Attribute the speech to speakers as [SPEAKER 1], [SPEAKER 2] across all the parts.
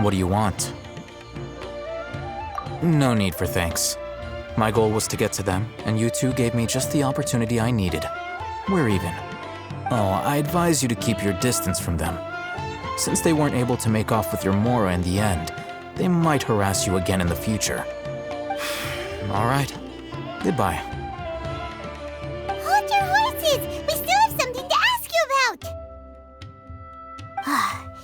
[SPEAKER 1] What do you want? No need for thanks. My goal was to get to them, and you two gave me just the opportunity I needed. We're even. Oh, I advise you to keep your distance from them. Since they weren't able to make off with your Mora in the end, they might harass you again in the future. All right. Goodbye.
[SPEAKER 2] Hold your horses! We still have something to ask you about!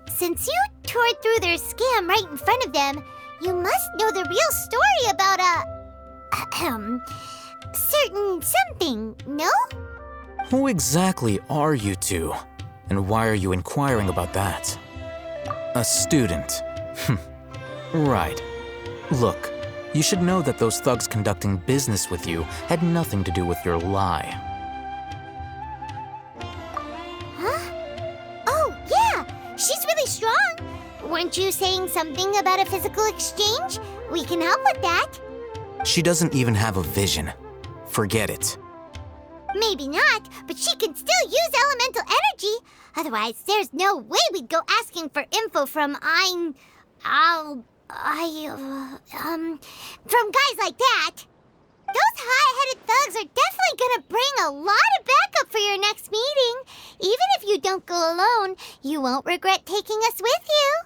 [SPEAKER 2] Since you tore through their scam right in front of them, you must know the real story about certain something, no?
[SPEAKER 1] Who exactly are you two? And why are you inquiring about that? A student. Right. Look, you should know that those thugs conducting business with you had nothing to do with your lie.
[SPEAKER 2] Huh? Oh, yeah! She's really strong! Weren't you saying something about a physical exchange? We can help with that.
[SPEAKER 1] She doesn't even have a vision. Forget it.
[SPEAKER 2] Maybe not, but she can still use elemental energy. Otherwise, there's no way we'd go asking for info from from guys like that. Those hot-headed thugs are definitely gonna bring a lot of backup for your next meeting. Even if you don't go alone, you won't regret taking us with you.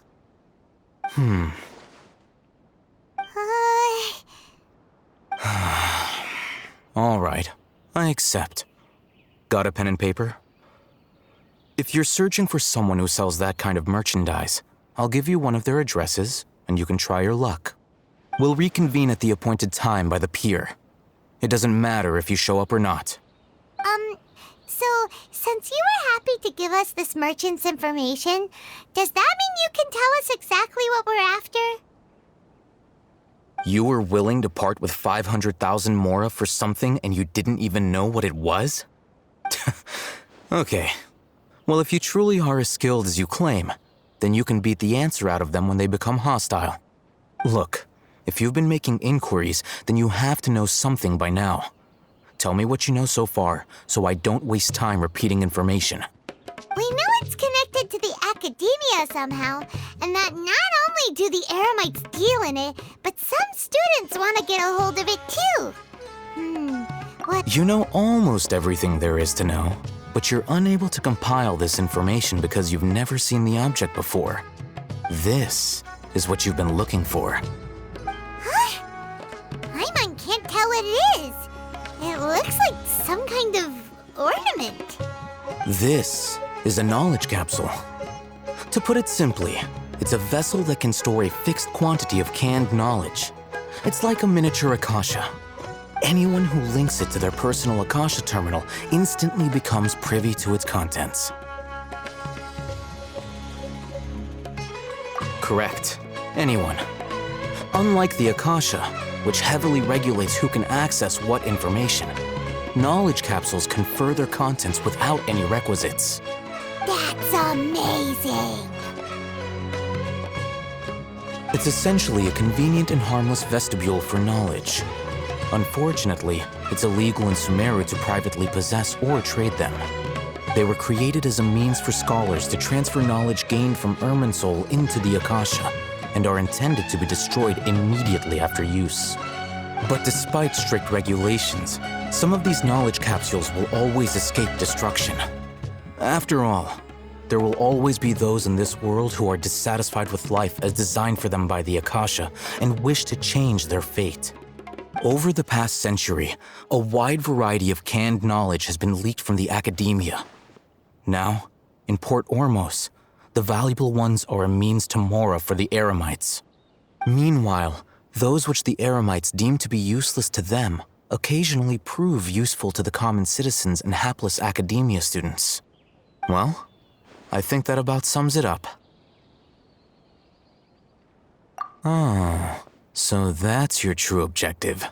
[SPEAKER 1] All right, I accept. Got a pen and paper? If you're searching for someone who sells that kind of merchandise, I'll give you one of their addresses, and you can try your luck. We'll reconvene at the appointed time by the pier. It doesn't matter if you show up or not.
[SPEAKER 2] So, since you were happy to give us this merchant's information, does that mean you can tell us exactly what we're after?
[SPEAKER 1] You were willing to part with 500,000 Mora for something and you didn't even know what it was? Okay. Well, if you truly are as skilled as you claim, then you can beat the answer out of them when they become hostile. Look, if you've been making inquiries, then you have to know something by now. Tell me what you know so far, so I don't waste time repeating information.
[SPEAKER 2] We know it's connected to the academia somehow, and that not only do the Eremites deal in it, but some students want to get a hold of it too. What?
[SPEAKER 1] You know almost everything there is to know, but you're unable to compile this information because you've never seen the object before. This is what you've been looking for.
[SPEAKER 2] Huh? Paimon can't tell what it is. It looks like some kind of ornament.
[SPEAKER 1] This is a knowledge capsule. To put it simply, it's a vessel that can store a fixed quantity of canned knowledge. It's like a miniature Akasha. Anyone who links it to their personal Akasha terminal instantly becomes privy to its contents. Correct. Anyone. Unlike the Akasha, which heavily regulates who can access what information, knowledge capsules confer their contents without any requisites.
[SPEAKER 2] That's amazing!
[SPEAKER 1] It's essentially a convenient and harmless vestibule for knowledge. Unfortunately, it's illegal in Sumeru to privately possess or trade them. They were created as a means for scholars to transfer knowledge gained from Irminsul into the Akasha, and are intended to be destroyed immediately after use. But despite strict regulations, some of these knowledge capsules will always escape destruction. After all, there will always be those in this world who are dissatisfied with life as designed for them by the Akasha and wish to change their fate. Over the past century, a wide variety of canned knowledge has been leaked from the academia. Now, in Port Ormos, the valuable ones are a means to Mora for the Eremites. Meanwhile, those which the Eremites deem to be useless to them occasionally prove useful to the common citizens and hapless academia students. Well, I think that about sums it up. Oh, so that's your true objective.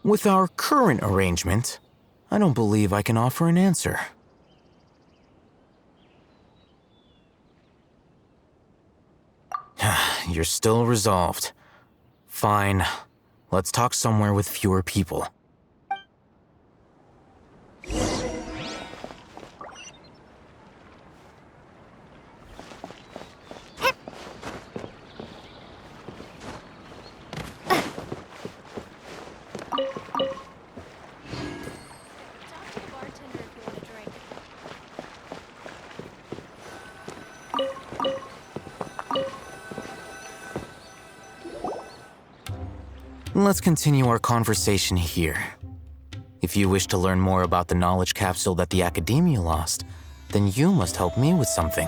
[SPEAKER 1] With our current arrangement, I don't believe I can offer an answer. You're still resolved. Fine. Let's talk somewhere with fewer people. Let's continue our conversation here. If you wish to learn more about the knowledge capsule that the Academia lost, then you must help me with something.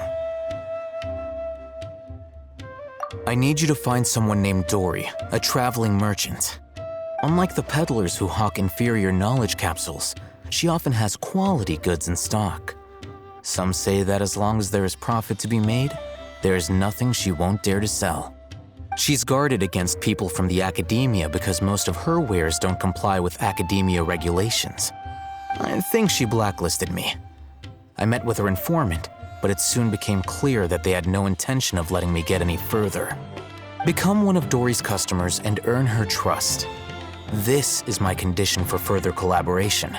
[SPEAKER 1] I need you to find someone named Dory, a traveling merchant. Unlike the peddlers who hawk inferior knowledge capsules, she often has quality goods in stock. Some say that as long as there is profit to be made, there is nothing she won't dare to sell. She's guarded against people from the Academia because most of her wares don't comply with Academia regulations. I think she blacklisted me. I met with her informant, but it soon became clear that they had no intention of letting me get any further. Become one of Dory's customers and earn her trust. This is my condition for further collaboration.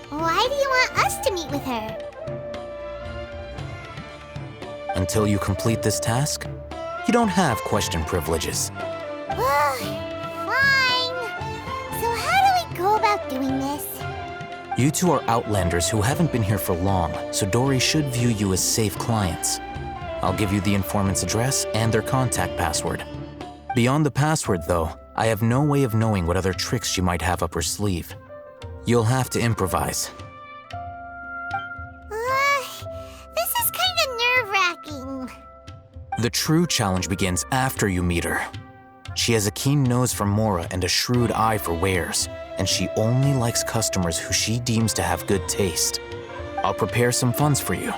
[SPEAKER 2] Why do you want us to meet with her?
[SPEAKER 1] Until you complete this task, you don't have question privileges.
[SPEAKER 2] Fine. So how do we go about doing this?
[SPEAKER 1] You two are outlanders who haven't been here for long, so Dory should view you as safe clients. I'll give you the informant's address and their contact password. Beyond the password, though, I have no way of knowing what other tricks she might have up her sleeve. You'll have to improvise.
[SPEAKER 2] This is kind of nerve-wracking.
[SPEAKER 1] The true challenge begins after you meet her. She has a keen nose for Mora and a shrewd eye for wares, and she only likes customers who she deems to have good taste. I'll prepare some funds for you.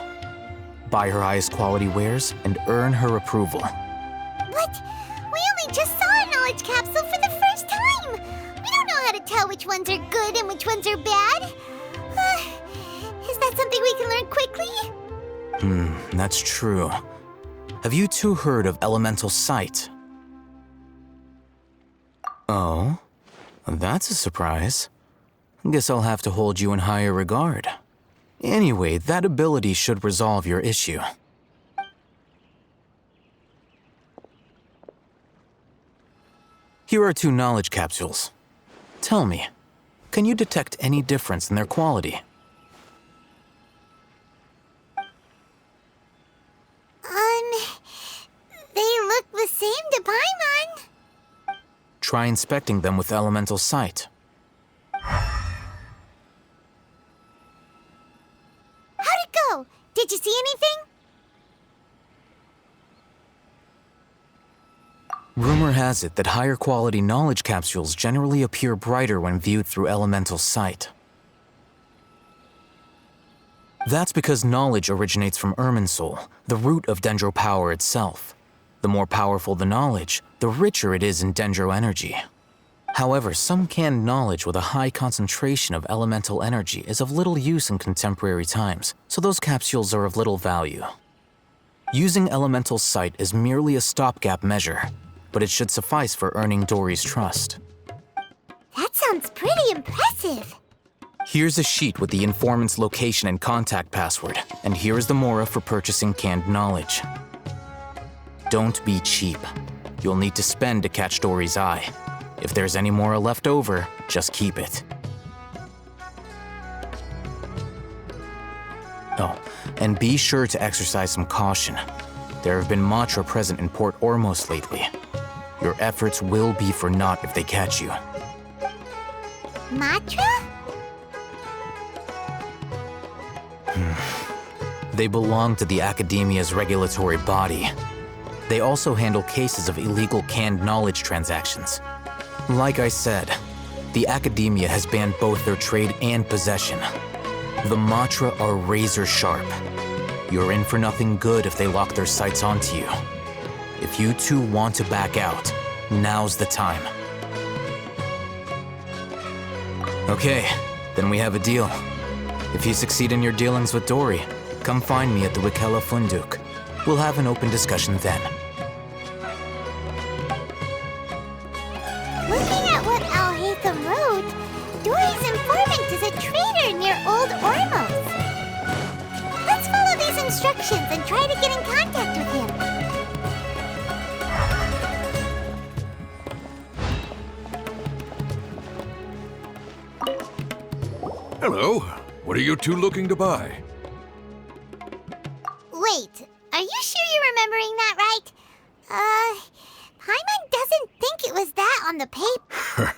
[SPEAKER 1] Buy her highest quality wares and earn her approval.
[SPEAKER 2] But we only just saw a knowledge capsule for the first time. We don't know how to tell which ones are good and which ones are bad. Is that something we can learn quickly?
[SPEAKER 1] That's true. Have you two heard of elemental sight? Oh, that's a surprise. Guess I'll have to hold you in higher regard. Anyway, that ability should resolve your issue. Here are 2 knowledge capsules. Tell me, can you detect any difference in their quality?
[SPEAKER 2] They look the same to Paimon.
[SPEAKER 1] Try inspecting them with elemental sight.
[SPEAKER 2] How'd it go? Did you see anything?
[SPEAKER 1] Rumor has it that higher quality knowledge capsules generally appear brighter when viewed through elemental sight. That's because knowledge originates from Irminsul, the root of Dendro power itself. The more powerful the knowledge, the richer it is in Dendro energy. However, some canned knowledge with a high concentration of elemental energy is of little use in contemporary times, so those capsules are of little value. Using elemental sight is merely a stopgap measure, but it should suffice for earning Dory's trust.
[SPEAKER 2] That sounds pretty impressive.
[SPEAKER 1] Here's a sheet with the informant's location and contact password, and here is the mora for purchasing canned knowledge. Don't be cheap. You'll need to spend to catch Dory's eye. If there's any mora left over, just keep it. Oh, and be sure to exercise some caution. There have been Matra present in Port Ormos lately. Your efforts will be for naught if they catch you.
[SPEAKER 2] Matra?
[SPEAKER 1] They belong to the Academia's regulatory body. They also handle cases of illegal canned knowledge transactions. Like I said, the Academia has banned both their trade and possession. The Matra are razor sharp. You're in for nothing good if they lock their sights onto you. If you two want to back out, now's the time. Okay, then we have a deal. If you succeed in your dealings with Dory, come find me at the Wikela Funduk. We'll have an open discussion then.
[SPEAKER 2] Looking at what Al-Haytham wrote, Dory's informant is a traitor near Old Ormos. Let's follow these instructions and try to get in contact with him.
[SPEAKER 3] Hello. What are you two looking to buy?
[SPEAKER 2] Wait, are you sure you're remembering that right? Paimon doesn't think it was that on the paper.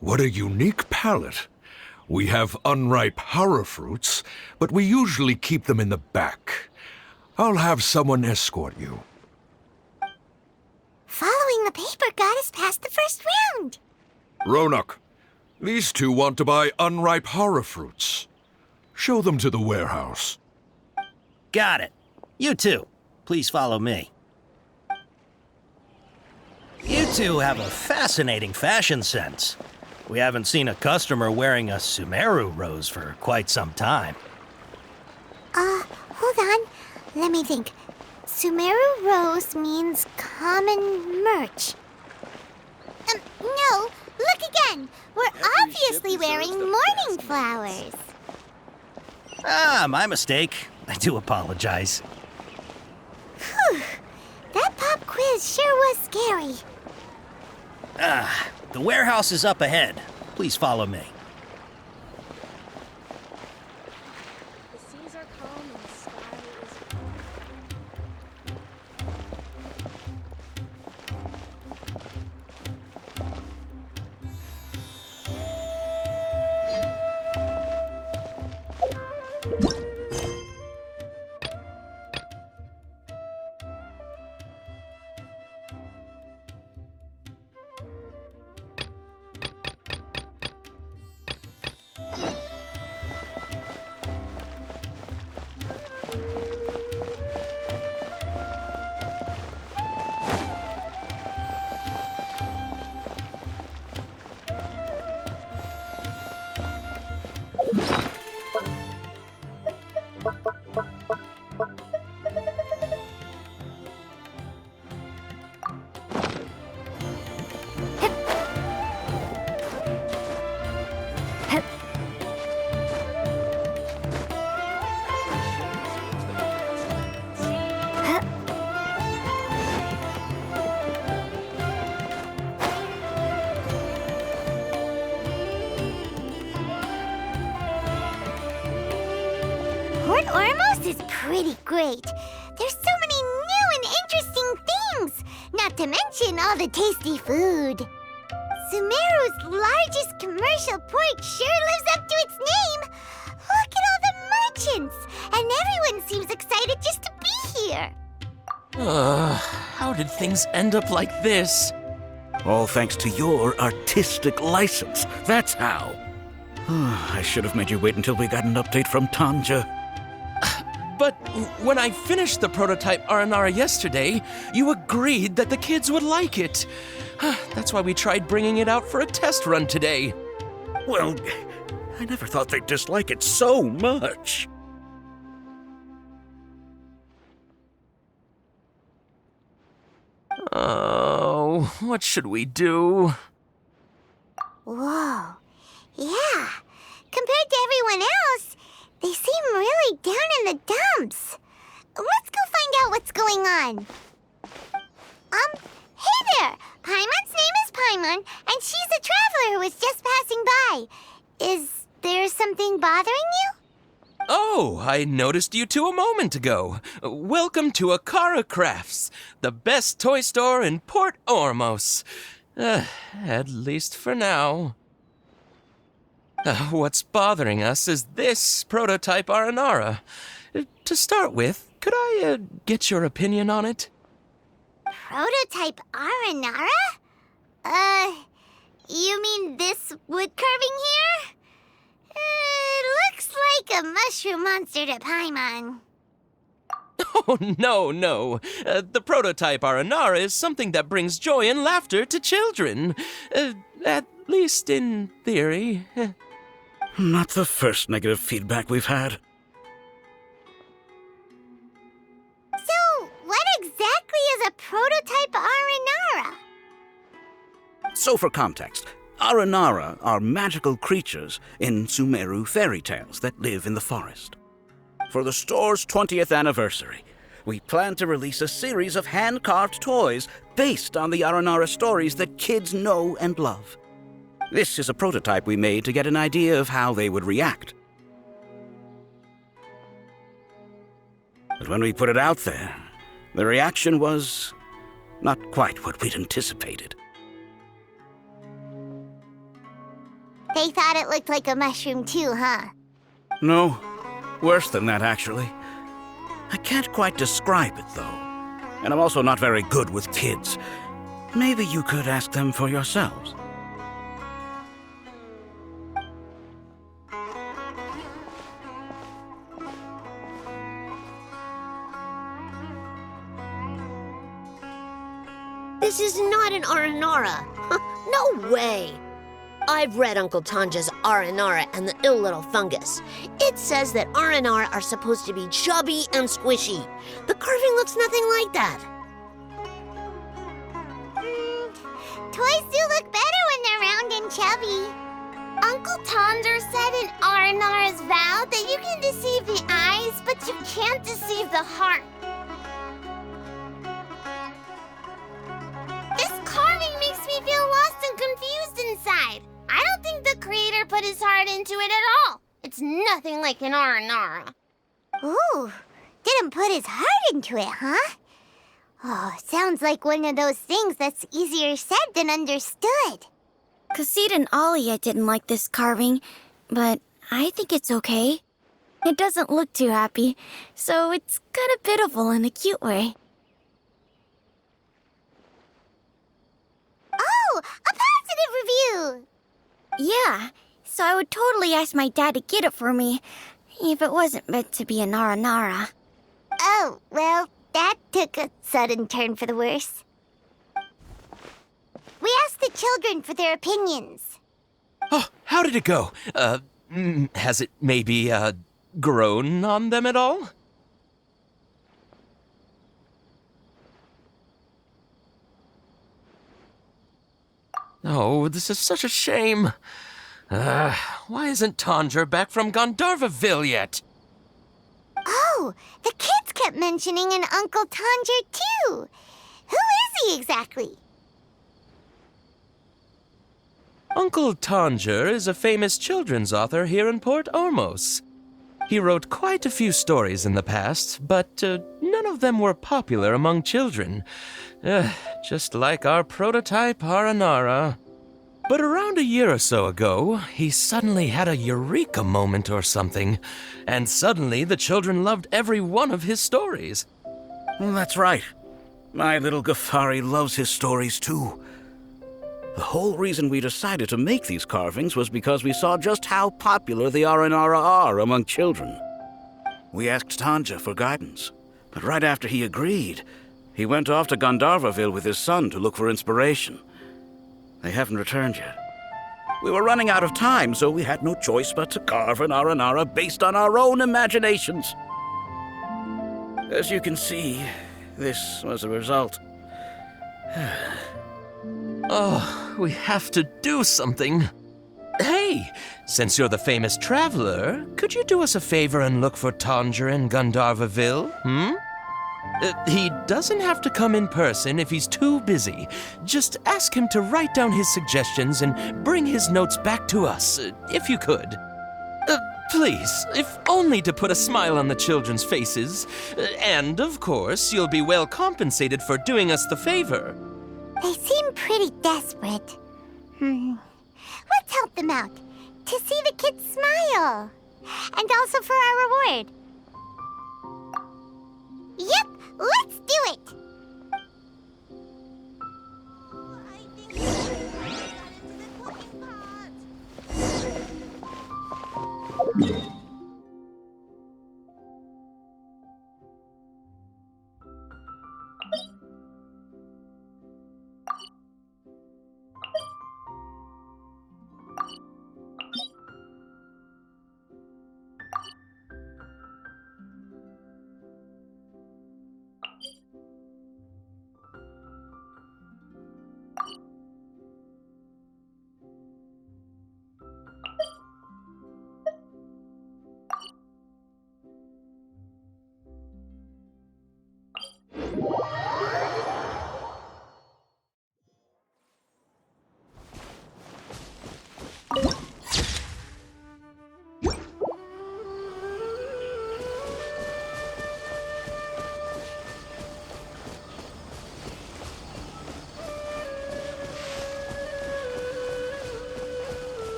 [SPEAKER 3] What a unique palate. We have unripe horror fruits, but we usually keep them in the back. I'll have someone escort you.
[SPEAKER 2] Following the paper got us past the first round.
[SPEAKER 3] Roanoke, these two want to buy unripe horror fruits. Show them to the warehouse.
[SPEAKER 4] Got it. You two, please follow me. You two have a fascinating fashion sense. We haven't seen a customer wearing a Sumeru rose for quite some time.
[SPEAKER 2] Hold on. Let me think. Sumeru rose means common merch. No, look again. We're obviously wearing morning flowers.
[SPEAKER 4] Ah, my mistake. I do apologize.
[SPEAKER 2] Whew. That pop quiz sure was scary.
[SPEAKER 4] The warehouse is up ahead. Please follow me.
[SPEAKER 5] The seas are calm and the sky is
[SPEAKER 2] Port Ormos is pretty great. There's so many new and interesting things, not to mention all the tasty food. Sumeru's largest commercial port sure lives up to its name. Look at all the merchants, and everyone seems excited just to be here.
[SPEAKER 6] How did things end up like this?
[SPEAKER 7] All thanks to your artistic license. That's how. I should have made you wait until we got an update from Tanja.
[SPEAKER 6] But when I finished the prototype Aranara yesterday, you agreed that the kids would like it. That's why we tried bringing it out for a test run today.
[SPEAKER 7] Well, I never thought they'd dislike it so much.
[SPEAKER 6] Oh, what should we do?
[SPEAKER 2] Whoa. Yeah. Compared to everyone else, they seem really down in the dumps. Let's go find out what's going on. Hey there! Paimon's name is Paimon, and she's a traveler who was just passing by. Is there something bothering you?
[SPEAKER 6] Oh, I noticed you two a moment ago. Welcome to Akara Crafts, the best toy store in Port Ormos. At least for now. What's bothering us is this prototype Aranara. To start with, could I get your opinion on it?
[SPEAKER 2] Prototype Aranara? You mean this wood carving here? It looks like a mushroom monster to Paimon.
[SPEAKER 6] Oh, no. The prototype Aranara is something that brings joy and laughter to children. At least in theory.
[SPEAKER 7] Not the first negative feedback we've had.
[SPEAKER 2] So, what exactly is a prototype Aranara?
[SPEAKER 7] So for context, Aranara are magical creatures in Sumeru fairy tales that live in the forest. For the store's 20th anniversary, we plan to release a series of hand-carved toys based on the Aranara stories that kids know and love. This is a prototype we made to get an idea of how they would react. But when we put it out there, the reaction was Not quite what we'd anticipated.
[SPEAKER 2] They thought it looked like a mushroom too, huh?
[SPEAKER 7] No, worse than that, actually. I can't quite describe it, though. And I'm also not very good with kids. Maybe you could ask them for yourselves.
[SPEAKER 8] This is not an Aranara. No way. I've read Uncle Tanja's Aranara and the Ill Little Fungus. It says that Aranara are supposed to be chubby and squishy. The carving looks nothing like that.
[SPEAKER 2] Toys do look better when they're round and chubby. Uncle Tonder said in Aranara's vow that you can deceive the eyes, but you can't deceive the heart. This carving makes me feel lost and confused inside. I don't think the creator put his heart into it at all. It's nothing like an Aranara. Ooh, didn't put his heart into it, huh? Oh, sounds like one of those things that's easier said than understood.
[SPEAKER 9] Kassid and Alia didn't like this carving, but I think it's okay. It doesn't look too happy, so it's kind of pitiful in a cute way.
[SPEAKER 2] Oh, a positive review!
[SPEAKER 9] Yeah, so I would totally ask my dad to get it for me, if it wasn't meant to be a Nara.
[SPEAKER 2] Oh, well, that took a sudden turn for the worse. We asked the children for their opinions.
[SPEAKER 6] Oh, how did it go? Has it maybe, grown on them at all? Oh, this is such a shame. Why isn't Tanger back from Gandharvaville yet?
[SPEAKER 2] Oh, the kids kept mentioning an Uncle Tanger, too. Who is he exactly?
[SPEAKER 6] Uncle Tanger is a famous children's author here in Port Ormos. He wrote quite a few stories in the past, but none of them were popular among children. Just like our prototype Aranara. But around a year or so ago, he suddenly had a eureka moment or something, and suddenly the children loved every one of his stories.
[SPEAKER 7] Well, that's right. My little Ghaffari loves his stories too. The whole reason we decided to make these carvings was because we saw just how popular the Aranara are among children. We asked Tanja for guidance, but right after he agreed, he went off to Gandharvaville with his son to look for inspiration. They haven't returned yet. We were running out of time, so we had no choice but to carve an Aranara based on our own imaginations. As you can see, this was the result.
[SPEAKER 6] Oh, we have to do something. Hey, since you're the famous traveler, could you do us a favor and look for Tanger in Gandharvaville, He doesn't have to come in person if he's too busy. Just ask him to write down his suggestions and bring his notes back to us, if you could. Please, if only to put a smile on the children's faces. And, of course, you'll be well compensated for doing us the favor.
[SPEAKER 2] They seem pretty desperate. Let's help them out. To see the kids smile. And also for our reward. Yep, let's do it!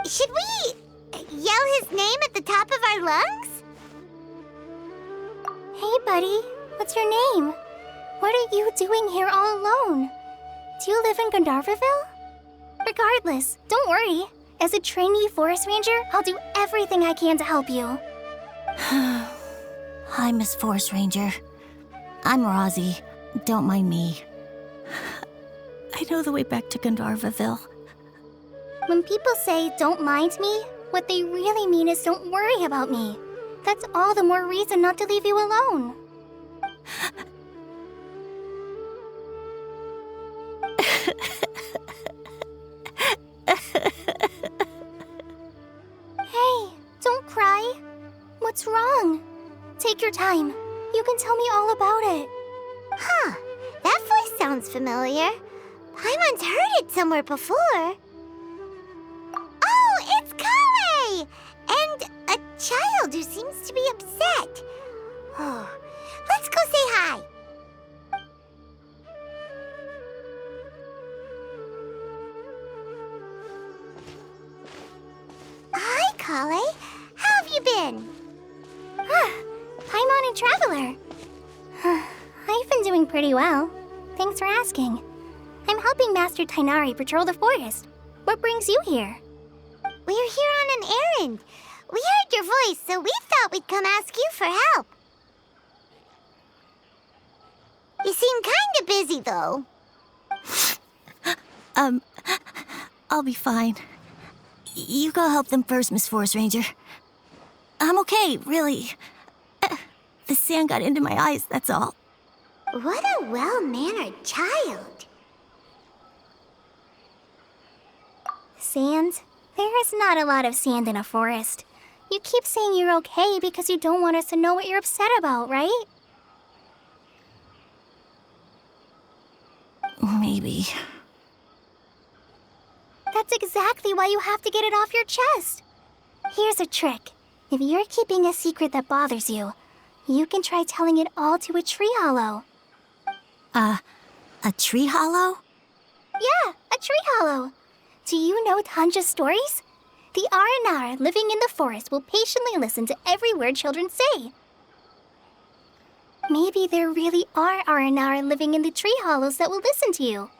[SPEAKER 2] Should we yell his name at the top of our lungs?
[SPEAKER 9] Hey, buddy. What's your name? What are you doing here all alone? Do you live in Gandharvaville? Regardless, don't worry. As a trainee forest ranger, I'll do everything I can to help you.
[SPEAKER 10] Hi, Miss Forest Ranger. I'm Rosie. Don't mind me. I know the way back to Gandharvaville.
[SPEAKER 9] When people say, don't mind me, what they really mean is don't worry about me. That's all the more reason not to leave you alone. Hey, don't cry. What's wrong? Take your time. You can tell me all about it.
[SPEAKER 2] Huh, that voice sounds familiar. I once heard it somewhere before. Oh, it's Kale! And a child who seems to be upset. Oh, let's go say hi. Hi, Kale. How have you been?
[SPEAKER 9] I'm on a traveler. I've been doing pretty well. Thanks for asking. I'm helping Master Tainari patrol the forest. What brings you here?
[SPEAKER 2] We're here on an errand. We heard your voice, so we thought we'd come ask you for help. You seem kinda busy, though.
[SPEAKER 10] I'll be fine. You go help them first, Miss Forest Ranger. I'm okay, really. The sand got into my eyes, that's all.
[SPEAKER 2] What a well-mannered child.
[SPEAKER 9] Sand? There is not a lot of sand in a forest. You keep saying you're okay because you don't want us to know what you're upset about, right?
[SPEAKER 10] Maybe.
[SPEAKER 9] That's exactly why you have to get it off your chest. Here's a trick. If you're keeping a secret that bothers you, you can try telling it all to a tree hollow.
[SPEAKER 10] A tree hollow?
[SPEAKER 9] Yeah, a tree hollow. Do you know Tanja's stories? The Aranara living in the forest will patiently listen to every word children say. Maybe there really are Aranara living in the tree hollows that will listen to you.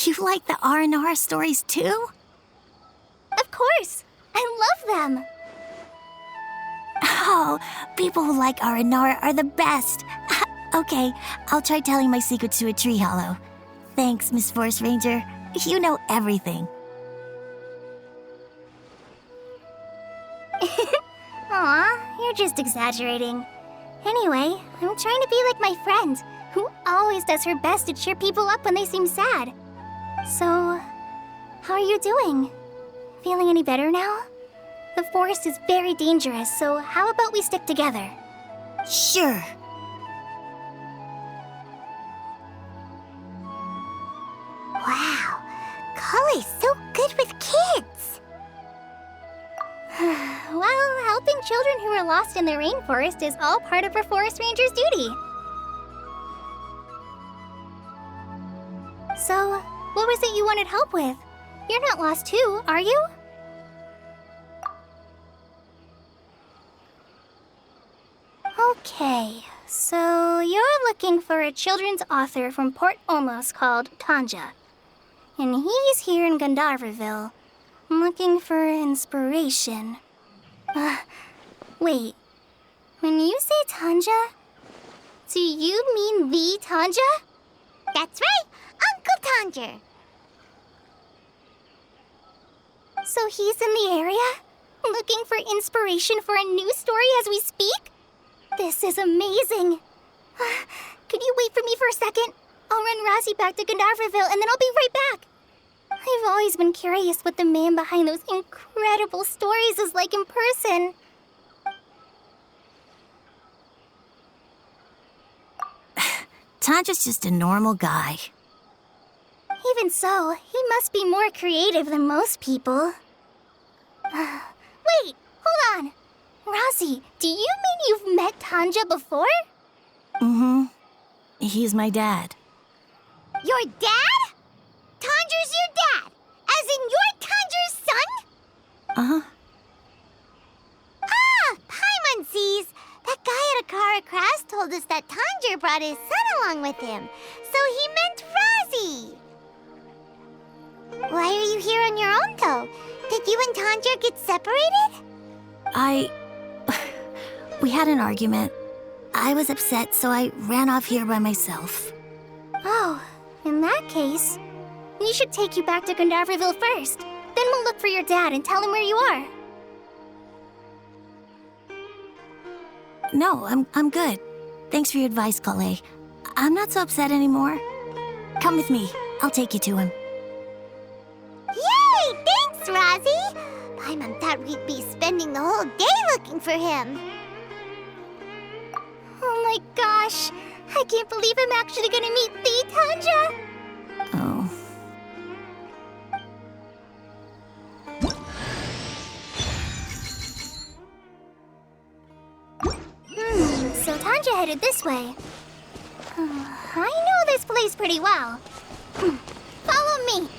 [SPEAKER 10] You like the R&R stories too?
[SPEAKER 9] Of course! I love them!
[SPEAKER 10] Oh, people who like R&R are the best. Okay, I'll try telling my secret to a tree hollow. Thanks, Miss Forest Ranger. You know everything.
[SPEAKER 9] Aw, you're just exaggerating. Anyway, I'm trying to be like my friend, who always does her best to cheer people up when they seem sad. So, how are you doing? Feeling any better now? The forest is very dangerous, so how about we stick together?
[SPEAKER 10] Sure.
[SPEAKER 2] Wow, Kale's so good with kids.
[SPEAKER 9] Well, helping children who are lost in the rainforest is all part of a forest ranger's duty. So, what was it you wanted help with? You're not lost too, are you? Okay, so you're looking for a children's author from Port Olmos called Tanja. And he's here in Gandharvaville, looking for inspiration. Wait. When you say Tanja, do you mean the Tanja?
[SPEAKER 2] That's right, Uncle Tanger.
[SPEAKER 9] So he's in the area, looking for inspiration for a new story as we speak? This is amazing. Could you wait for me for a second? I'll run Rosie back to Gandharvaville and then I'll be right back. I've always been curious what the man behind those incredible stories is like in person.
[SPEAKER 10] Tanja's just a normal guy.
[SPEAKER 9] Even so, he must be more creative than most people. Wait, hold on. Rosie, do you mean you've met Tanja before?
[SPEAKER 10] Mm-hmm. He's my dad.
[SPEAKER 2] Your dad? Tanger's your dad, as in you're Tanger's told us that Tanjiro brought his son along with him, so he meant Razi. Why are you here on your own, though? Did you and Tanjiro get separated?
[SPEAKER 10] We had an argument. I was upset, so I ran off here by myself.
[SPEAKER 9] Oh, in that case, we should take you back to Gandharville first. Then we'll look for your dad and tell him where you are.
[SPEAKER 10] No, I'm good. Thanks for your advice, Kale. I'm not so upset anymore. Come with me. I'll take you to him.
[SPEAKER 2] Yay! Thanks, Razi! Paimon thought we'd be spending the whole day looking for him.
[SPEAKER 9] Oh my gosh! I can't believe I'm actually gonna meet the Tanja!
[SPEAKER 10] Oh.
[SPEAKER 9] So Tanja headed this way. I know this place pretty well. Follow me.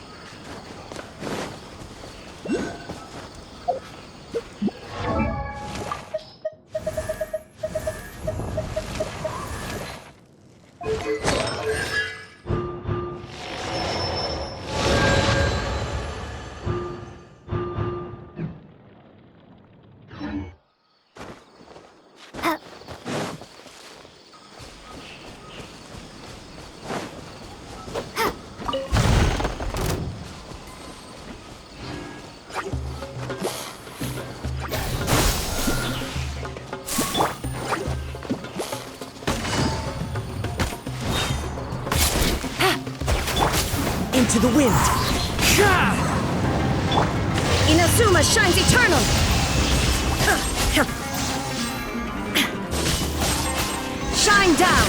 [SPEAKER 11] Into the wind. Inazuma shines eternal. Shine down.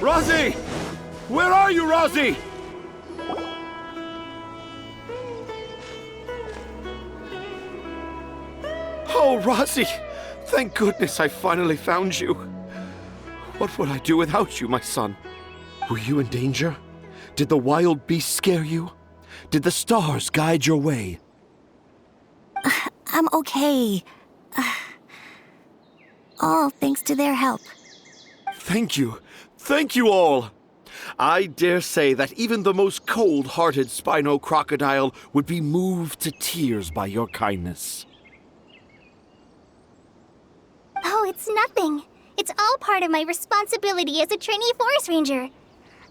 [SPEAKER 12] Rosie! Where are you, Rosie? Oh, Rosie! Thank goodness I finally found you. What would I do without you, my son? Were you in danger? Did the wild beasts scare you? Did the stars guide your way?
[SPEAKER 10] I'm okay. All thanks to their help.
[SPEAKER 12] Thank you. Thank you all. I dare say that even the most cold-hearted Spino crocodile would be moved to tears by your kindness.
[SPEAKER 9] Oh, it's nothing. It's all part of my responsibility as a trainee forest ranger.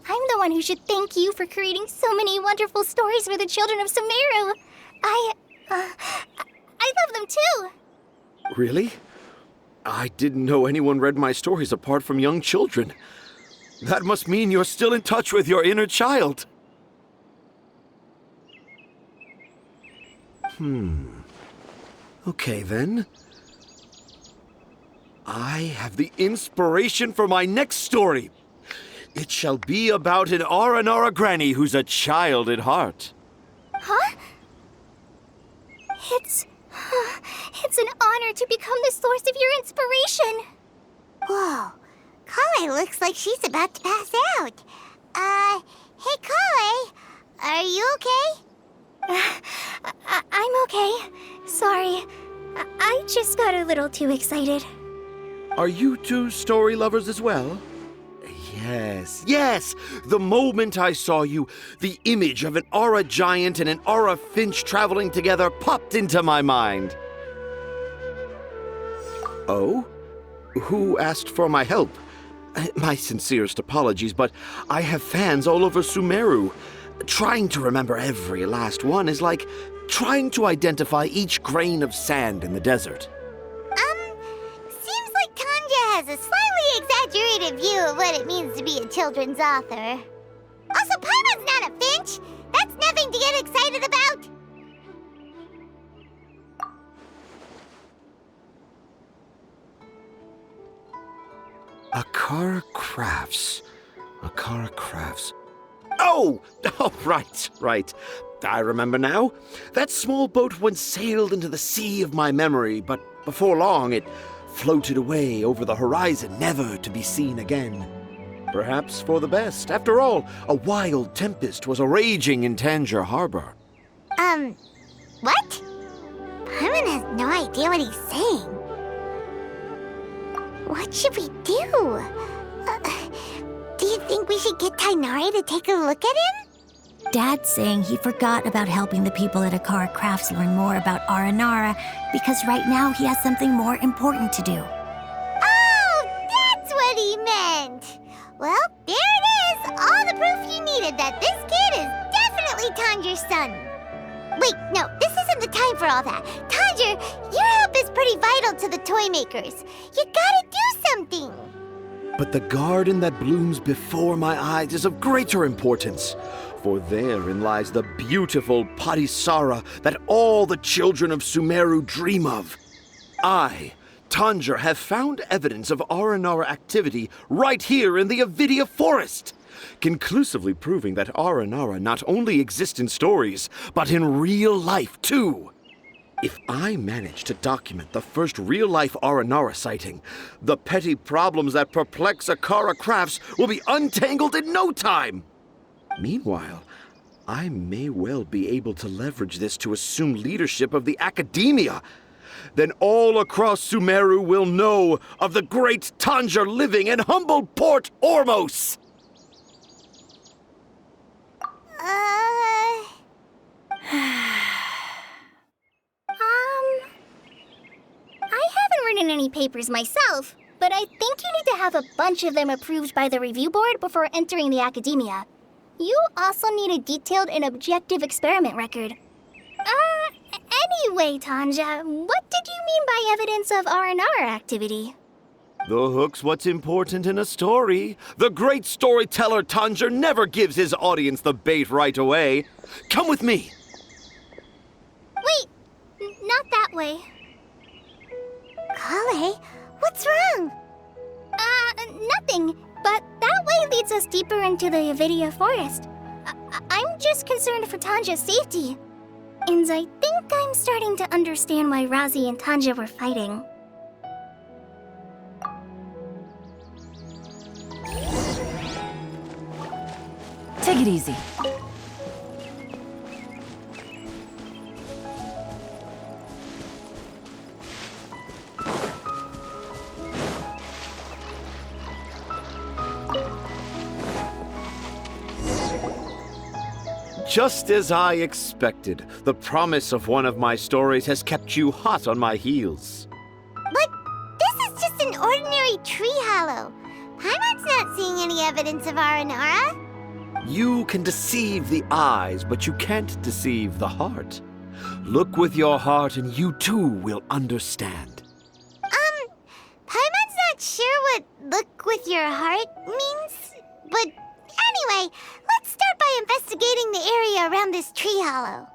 [SPEAKER 9] I'm the one who should thank you for creating so many wonderful stories for the children of Sumeru. I love them too.
[SPEAKER 12] Really? I didn't know anyone read my stories apart from young children. That must mean you're still in touch with your inner child. Okay, then. I have the inspiration for my next story. It shall be about an Aranara granny who's a child at heart.
[SPEAKER 9] Huh? It's an honor to become the source of your inspiration.
[SPEAKER 2] Whoa. Kale looks like she's about to pass out. Hey, Kale. Are you okay?
[SPEAKER 9] I'm okay. Sorry. I just got a little too excited.
[SPEAKER 12] Are you two story lovers as well? Yes. The moment I saw you, the image of an aura giant and an aura finch traveling together popped into my mind. Oh? Who asked for my help? My sincerest apologies, but I have fans all over Sumeru. Trying to remember every last one is like trying to identify each grain of sand in the desert.
[SPEAKER 2] Seems like Tanja has a slightly exaggerated view of what it means to be a children's author. Also, Paimon's not a finch. That's nothing to get excited about.
[SPEAKER 12] Akara Crafts. Oh, right. I remember now. That small boat once sailed into the sea of my memory, but before long it floated away over the horizon, never to be seen again. Perhaps for the best. After all, a wild tempest was a-raging in Tangier Harbor.
[SPEAKER 2] What? Paimon has no idea what he's saying. What should we do? Do you think we should get Tainari to take a look at him?
[SPEAKER 10] Dad's saying he forgot about helping the people at Akara Crafts learn more about Aranara because right now he has something more important to do.
[SPEAKER 2] Oh, that's what he meant! Well, there it is! All the proof you needed that this kid is definitely Tanger's son. Wait, no, this isn't the time for all that. Tanger, your help is pretty vital to the toy makers. You gotta do something!
[SPEAKER 12] But the garden that blooms before my eyes is of greater importance. For therein lies the beautiful Patisara that all the children of Sumeru dream of. I, Tanger, have found evidence of Aranara activity right here in the Avidia Forest, conclusively proving that Aranara not only exists in stories, but in real life too. If I manage to document the first real-life Aranara sighting, the petty problems that perplex Akara Crafts will be untangled in no time. Meanwhile, I may well be able to leverage this to assume leadership of the academia. Then all across Sumeru will know of the great Tanger living in humble Port Ormos.
[SPEAKER 9] I haven't written any papers myself, but I think you need to have a bunch of them approved by the review board before entering the academia. You also need a detailed and objective experiment record. Anyway, Tanja, what did you mean by evidence of Aranara activity?
[SPEAKER 12] The hook's what's important in a story. The great storyteller Tanger never gives his audience the bait right away. Come with me.
[SPEAKER 9] Wait, not that way.
[SPEAKER 2] Kale, what's wrong?
[SPEAKER 9] Nothing. But that way leads us deeper into the Avidia forest. I'm just concerned for Tanja's safety. And I think I'm starting to understand why Razi and Tanja were fighting.
[SPEAKER 11] Take it easy.
[SPEAKER 12] Just as I expected, the promise of one of my stories has kept you hot on my heels.
[SPEAKER 2] But this is just an ordinary tree hollow. Paimon's not seeing any evidence of Aranara.
[SPEAKER 12] You can deceive the eyes, but you can't deceive the heart. Look with your heart and you too will understand.
[SPEAKER 2] Paimon's not sure what look with your heart means, but anyway, let's start by investigating the area around this tree hollow.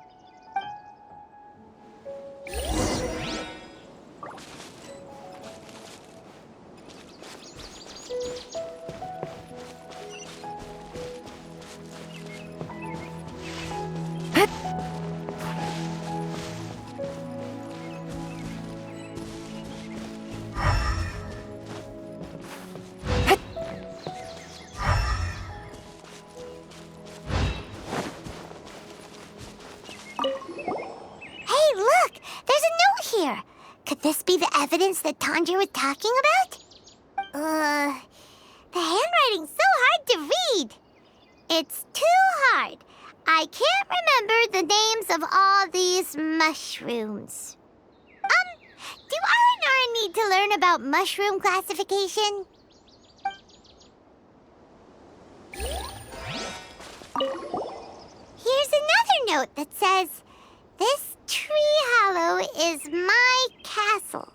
[SPEAKER 2] Could this be the evidence that Tanja was talking about? The handwriting's so hard to read. It's too hard. I can't remember the names of all these mushrooms. Do Aranara need to learn about mushroom classification? Here's another note that says, "This tree hollow is my castle."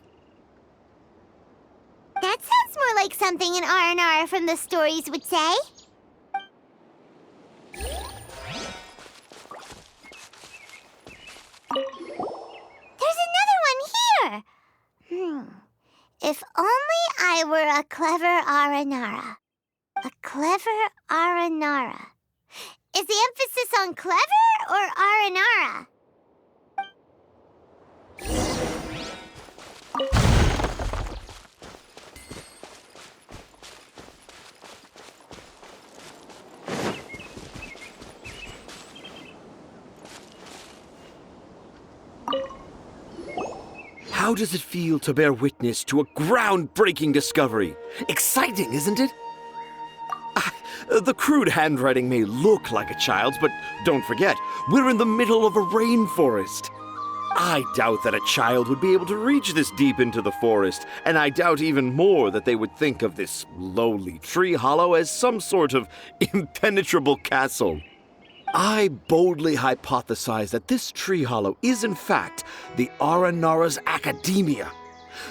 [SPEAKER 2] That sounds more like something an Aranara from the stories would say. There's another one here! If only I were a clever Aranara. A clever Aranara. Is the emphasis on clever or Aranara?
[SPEAKER 12] How does it feel to bear witness to a groundbreaking discovery? Exciting, isn't it? The crude handwriting may look like a child's, but don't forget, we're in the middle of a rainforest. I doubt that a child would be able to reach this deep into the forest, and I doubt even more that they would think of this lowly tree hollow as some sort of impenetrable castle. I boldly hypothesize that this tree hollow is in fact the Aranara's academia.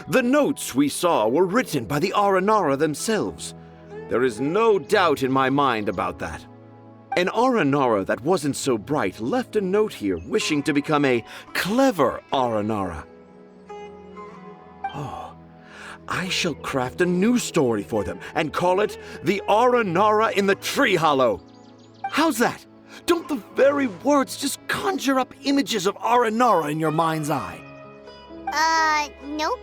[SPEAKER 12] The notes we saw were written by the Aranara themselves. There is no doubt in my mind about that. An Aranara that wasn't so bright left a note here wishing to become a clever Aranara. Oh, I shall craft a new story for them and call it The Aranara in the Tree Hollow. How's that? Don't the very words just conjure up images of Aranara in your mind's eye?
[SPEAKER 2] Nope.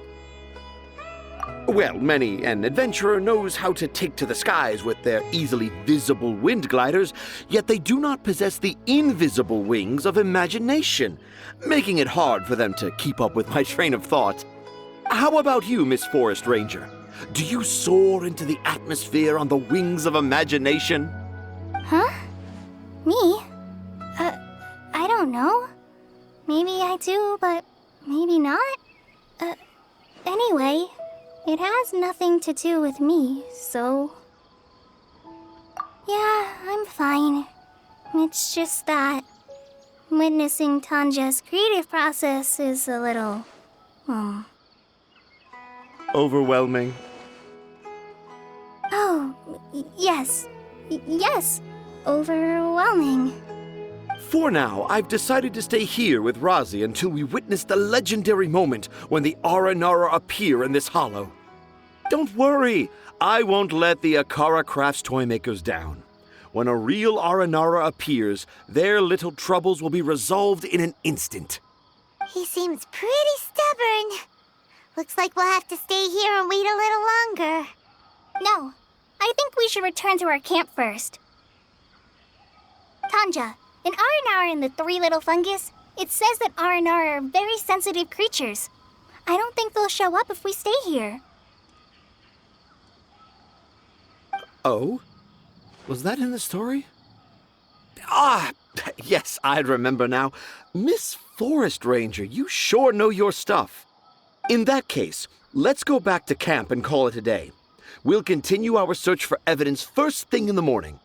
[SPEAKER 12] Well, many an adventurer knows how to take to the skies with their easily visible wind gliders, yet they do not possess the invisible wings of imagination, making it hard for them to keep up with my train of thought. How about you, Miss Forest Ranger? Do you soar into the atmosphere on the wings of imagination?
[SPEAKER 9] Huh? Me? I don't know. Maybe I do, but maybe not. Anyway, it has nothing to do with me, so... Yeah, I'm fine. It's just that witnessing Tanja's creative process is a little...
[SPEAKER 12] Overwhelming.
[SPEAKER 9] Oh, yes. Yes. Overwhelming.
[SPEAKER 12] For now, I've decided to stay here with Razi until we witness the legendary moment when the Aranara appear in this hollow. Don't worry, I won't let the Akara Crafts toy makers down. When a real Aranara appears, their little troubles will be resolved in an instant.
[SPEAKER 2] He seems pretty stubborn. Looks like we'll have to stay here and wait a little longer.
[SPEAKER 9] No, I think we should return to our camp first. Tanja, in Aranara and the Three Little Fungus, it says that Aranara are very sensitive creatures. I don't think they'll show up if we stay here.
[SPEAKER 12] Oh? Was that in the story? Ah, yes, I remember now. Miss Forest Ranger, you sure know your stuff. In that case, let's go back to camp and call it a day. We'll continue our search for evidence first thing in the morning.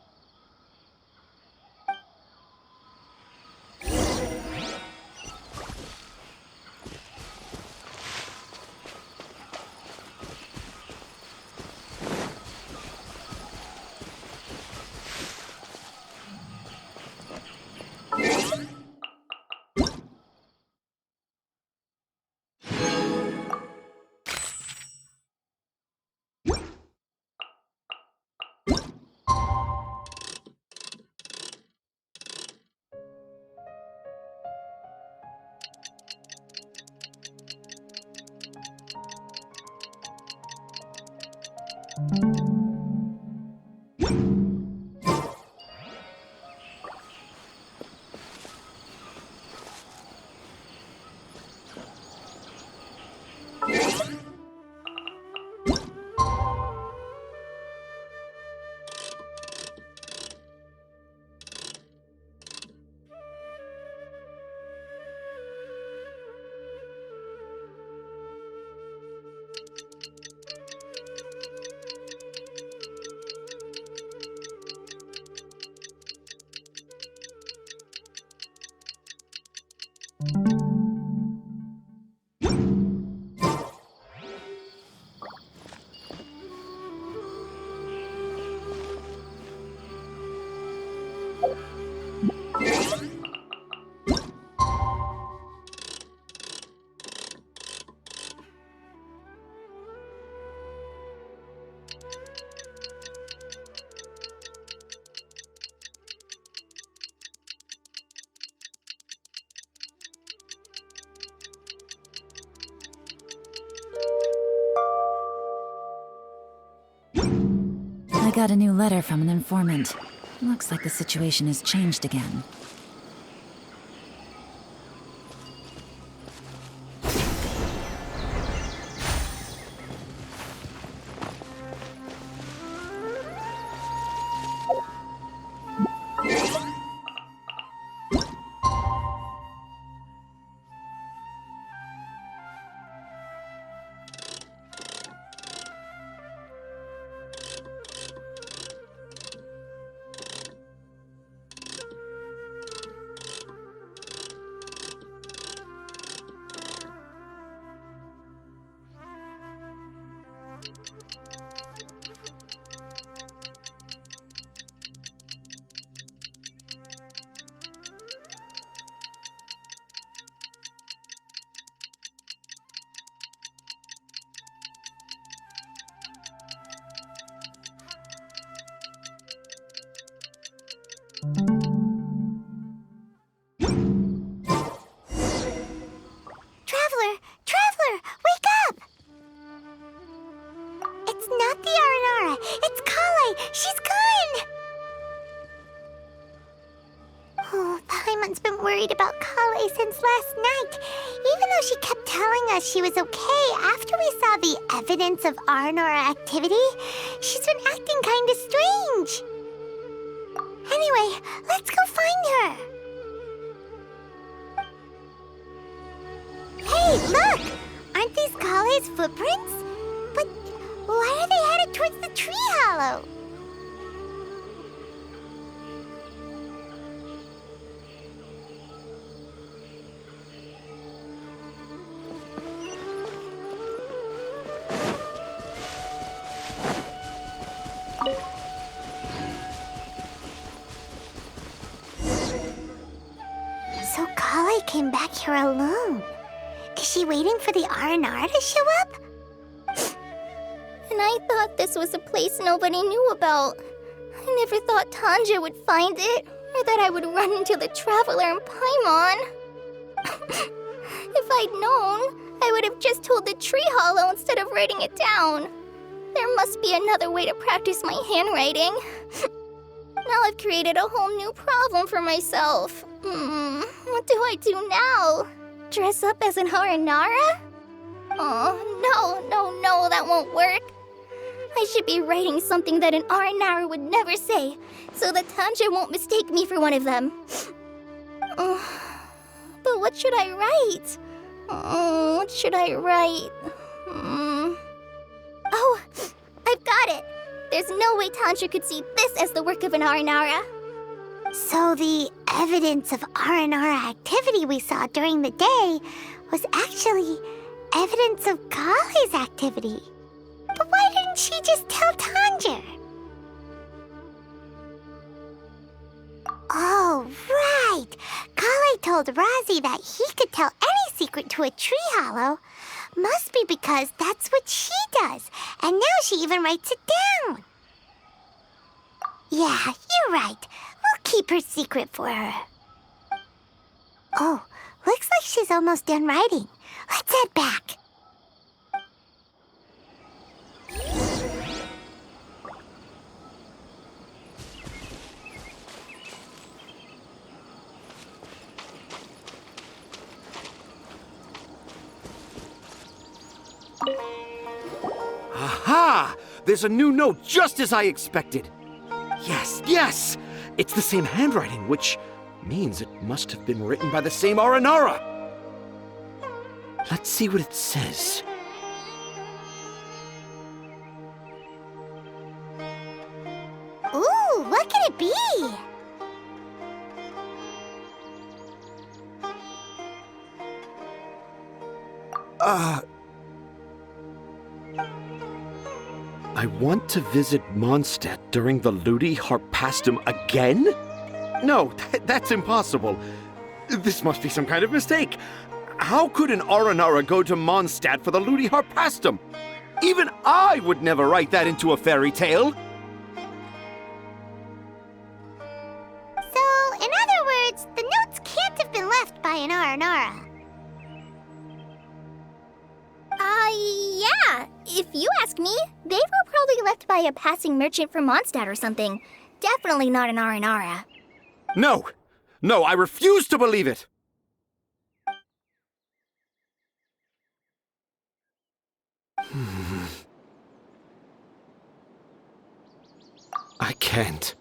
[SPEAKER 11] I got a new letter from an informant. Looks like the situation has changed again.
[SPEAKER 2] Traveler, wake up! It's not the Aranara, it's Kale! She's gone! Oh, Paimon's been worried about Kale since last night. Even though she kept telling us she was okay after we saw the evidence of Aranara activity, she's been acting kinda strange. Anyway, let's go find her. Hey, look! Aren't these Kale's footprints? But why are they headed towards the tree hollow? So Kale came back here alone. Is she waiting for the Aranara to show up?
[SPEAKER 9] And I thought this was a place nobody knew about. I never thought Tanja would find it, or that I would run into the Traveler in Paimon. If I'd known, I would have just told the tree hollow instead of writing it down. There must be another way to practice my handwriting. Now I've created a whole new problem for myself. What do I do now? Dress up as an Aranara? Oh, no, that won't work. I should be writing something that an Aranara would never say, so that Tanja won't mistake me for one of them. But what should I write? What should I write? Oh, I've got it! There's no way Tanja could see this as the work of an Aranara.
[SPEAKER 2] So the evidence of Aranara activity we saw during the day was actually evidence of Kale's activity. But why didn't she just tell Tanja? Oh, right! Kale told Razi that he could tell any secret to a tree hollow. Must be because that's what she does, and now she even writes it down. Yeah, you're right. We'll keep her secret for her. Oh, looks like she's almost done writing. Let's head back.
[SPEAKER 12] Aha! There's a new note just as I expected. Yes! It's the same handwriting, which means it must have been written by the same Aranara. Let's see what it says.
[SPEAKER 2] Ooh, what can it be?
[SPEAKER 12] I want to visit Mondstadt during the Ludi Harpastum again? No, that's impossible. This must be some kind of mistake. How could an Aranara go to Mondstadt for the Ludi Harpastum? Even I would never write that into a fairy tale.
[SPEAKER 2] So, in other words, the notes can't have been left by an Aranara.
[SPEAKER 9] Yeah. If you ask me, they were probably left by a passing merchant from Mondstadt or something. Definitely not an Aranara.
[SPEAKER 12] No, I refuse to believe it. I can't.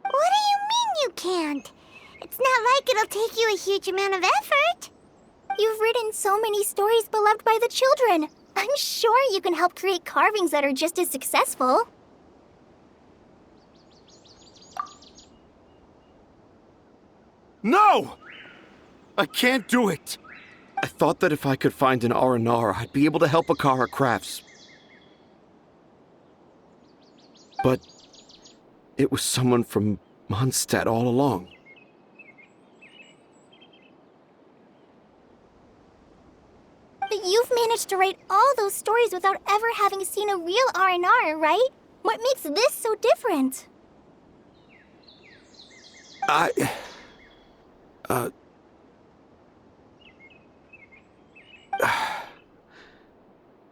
[SPEAKER 2] What do you mean you can't? It's not like it'll take you a huge amount of effort.
[SPEAKER 9] You've written so many stories beloved by the children. I'm sure you can help create carvings that are just as successful.
[SPEAKER 12] No! I can't do it. I thought that if I could find an Aranara, I'd be able to help Akara Crafts. But it was someone from Mondstadt all along.
[SPEAKER 9] But you've managed to write all those stories without ever having seen a real Aranara, right? What makes this so different?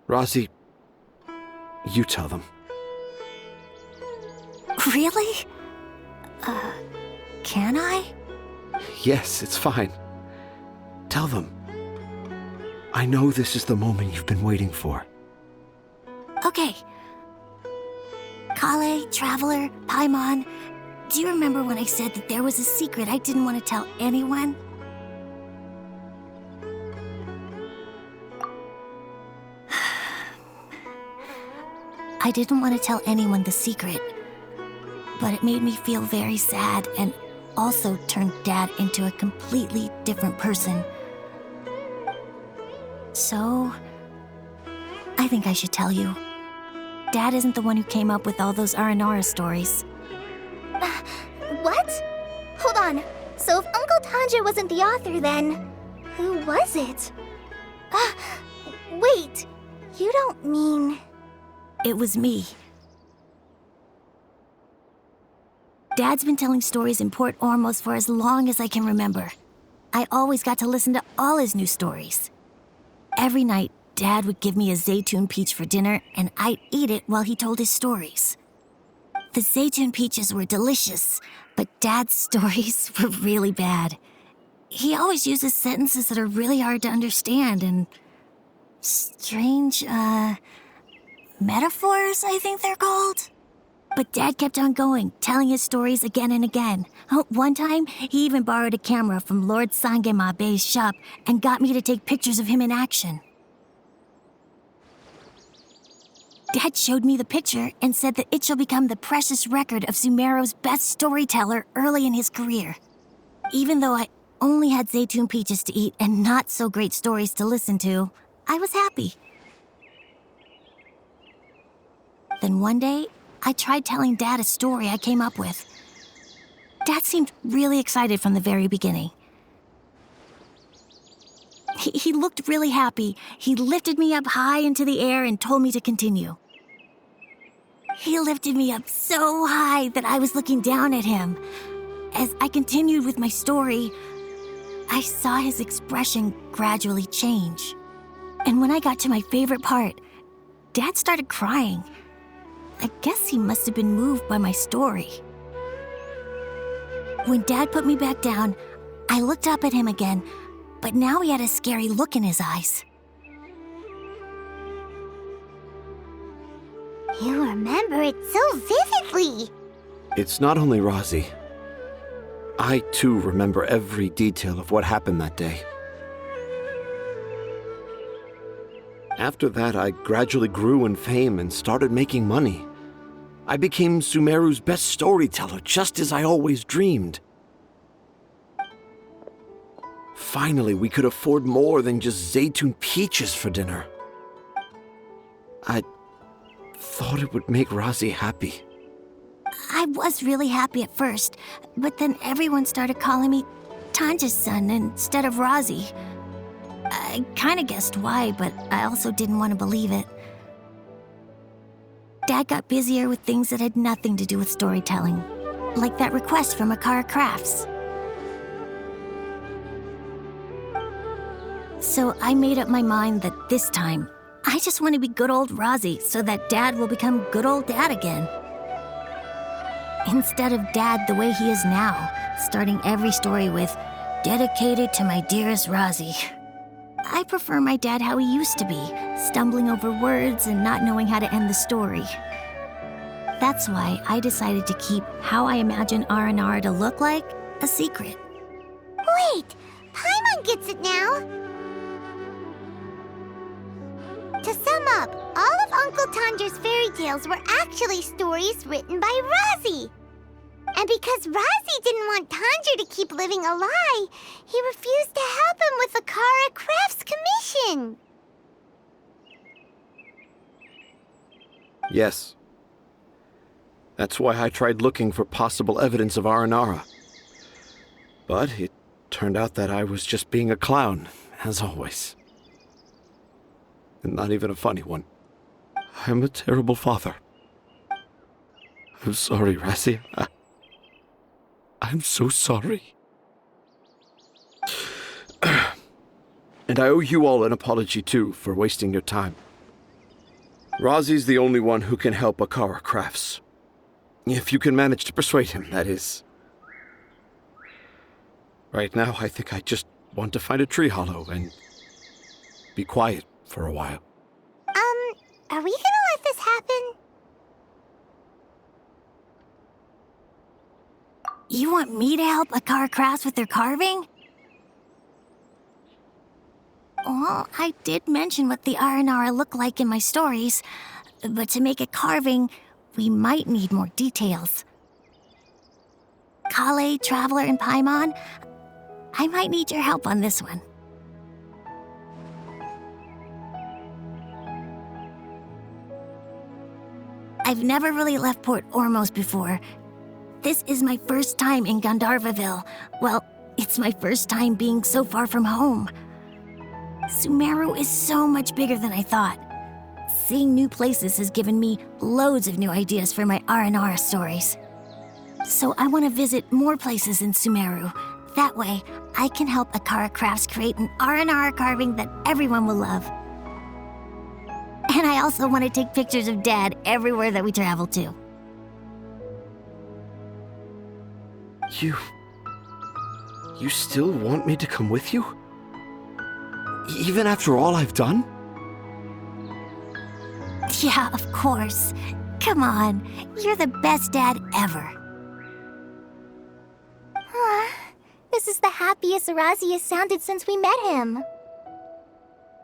[SPEAKER 12] Razi, you tell them.
[SPEAKER 10] Really? Can I?
[SPEAKER 12] Yes, it's fine. Tell them. I know this is the moment you've been waiting for.
[SPEAKER 10] Okay. Kale, Traveler, Paimon, do you remember when I said that there was a secret I didn't want to tell anyone? I didn't want to tell anyone the secret, but it made me feel very sad and also turned Dad into a completely different person. So, I think I should tell you. Dad isn't the one who came up with all those Aranara stories.
[SPEAKER 9] What? Hold on. So if Uncle Tanja wasn't the author, then who was it? Wait. You don't mean...
[SPEAKER 10] It was me. Dad's been telling stories in Port Ormos for as long as I can remember. I always got to listen to all his new stories. Every night, Dad would give me a Zaytun peach for dinner, and I'd eat it while he told his stories. The Zaytun peaches were delicious, but Dad's stories were really bad. He always uses sentences that are really hard to understand and strange, metaphors, I think they're called. But Dad kept on going, telling his stories again and again. One time, he even borrowed a camera from Lord Sangema Bey's shop and got me to take pictures of him in action. Dad showed me the picture and said that it shall become the precious record of Sumeru's best storyteller early in his career. Even though I only had Zaytun peaches to eat and not so great stories to listen to, I was happy. Then one day, I tried telling Dad a story I came up with. Dad seemed really excited from the very beginning. He looked really happy. He lifted me up high into the air and told me to continue. He lifted me up so high that I was looking down at him. As I continued with my story, I saw his expression gradually change. And when I got to my favorite part, Dad started crying. I guess he must have been moved by my story. When Dad put me back down, I looked up at him again, but now he had a scary look in his eyes.
[SPEAKER 2] You remember it so vividly.
[SPEAKER 12] It's not only Razi. I, too, remember every detail of what happened that day. After that, I gradually grew in fame and started making money. I became Sumeru's best storyteller, just as I always dreamed. Finally, we could afford more than just Zaytun peaches for dinner. I thought it would make Razi happy.
[SPEAKER 10] I was really happy at first, but then everyone started calling me Tanja's son instead of Razi. I kinda guessed why, but I also didn't want to believe it. Dad got busier with things that had nothing to do with storytelling, like that request from Akara Crafts. So I made up my mind that this time, I just want to be good old Razi so that Dad will become good old Dad again. Instead of Dad the way he is now, starting every story with, "Dedicated to my dearest Razi." I prefer my dad how he used to be, stumbling over words and not knowing how to end the story. That's why I decided to keep how I imagine Aranara to look like a secret.
[SPEAKER 2] Wait, Paimon gets it now. To sum up, all of Uncle Tanja's fairy tales were actually stories written by Razi. And because Razi didn't want Tanja to keep living a lie, he refused to help him with the Akara Crafts commission.
[SPEAKER 12] Yes. That's why I tried looking for possible evidence of Aranara. But it turned out that I was just being a clown, as always. And not even a funny one. I'm a terrible father. I'm sorry, Razi. I'm so sorry. And I owe you all an apology, too, for wasting your time. Razi's the only one who can help Akara Crafts. If you can manage to persuade him, that is. Right now, I think I just want to find a tree hollow and be quiet for a while.
[SPEAKER 2] Are we gonna let this happen?
[SPEAKER 10] You want me to help Akara Crafts with their carving? Well, I did mention what the Aranara look like in my stories, but to make a carving, we might need more details. Kale, Traveler, and Paimon, I might need your help on this one. I've never really left Port Ormos before. This is my first time in Gandharvaville. Well, it's my first time being so far from home. Sumeru is so much bigger than I thought. Seeing new places has given me loads of new ideas for my Aranara stories. So I want to visit more places in Sumeru. That way, I can help Akara Crafts create an Aranara carving that everyone will love. And I also want to take pictures of Dad everywhere that we travel to.
[SPEAKER 12] You still want me to come with you? Even after all I've done?
[SPEAKER 10] Yeah, of course. Come on, you're the best dad ever.
[SPEAKER 9] This is the happiest Arazi has sounded since we met him.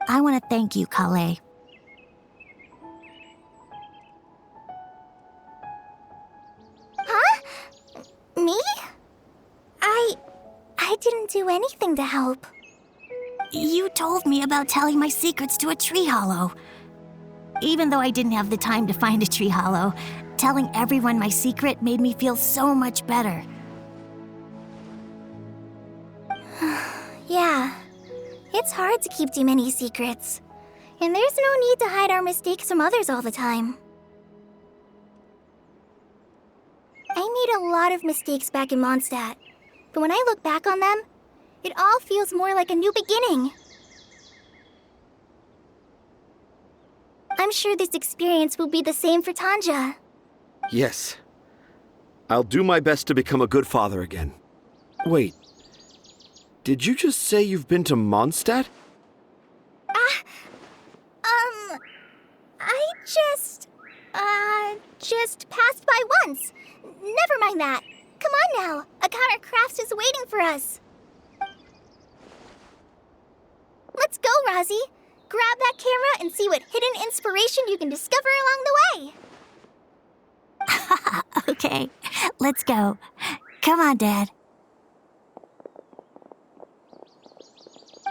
[SPEAKER 10] I want to thank you, Kale.
[SPEAKER 9] Huh? Me? I didn't do anything to help.
[SPEAKER 10] You told me about telling my secrets to a tree hollow. Even though I didn't have the time to find a tree hollow, telling everyone my secret made me feel so much better.
[SPEAKER 9] Yeah, it's hard to keep too many secrets. And there's no need to hide our mistakes from others all the time. I made a lot of mistakes back in Mondstadt, but when I look back on them, it all feels more like a new beginning. I'm sure this experience will be the same for Tanja.
[SPEAKER 12] Yes. I'll do my best to become a good father again. Wait. Did you just say you've been to Mondstadt?
[SPEAKER 9] I just passed by once. Never mind that. Come on now. Akara Crafts is waiting for us. Let's go, Razi. Grab that camera and see what hidden inspiration you can discover along the way.
[SPEAKER 10] Okay, let's go. Come on, Dad.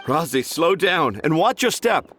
[SPEAKER 12] Razi, slow down and watch your step.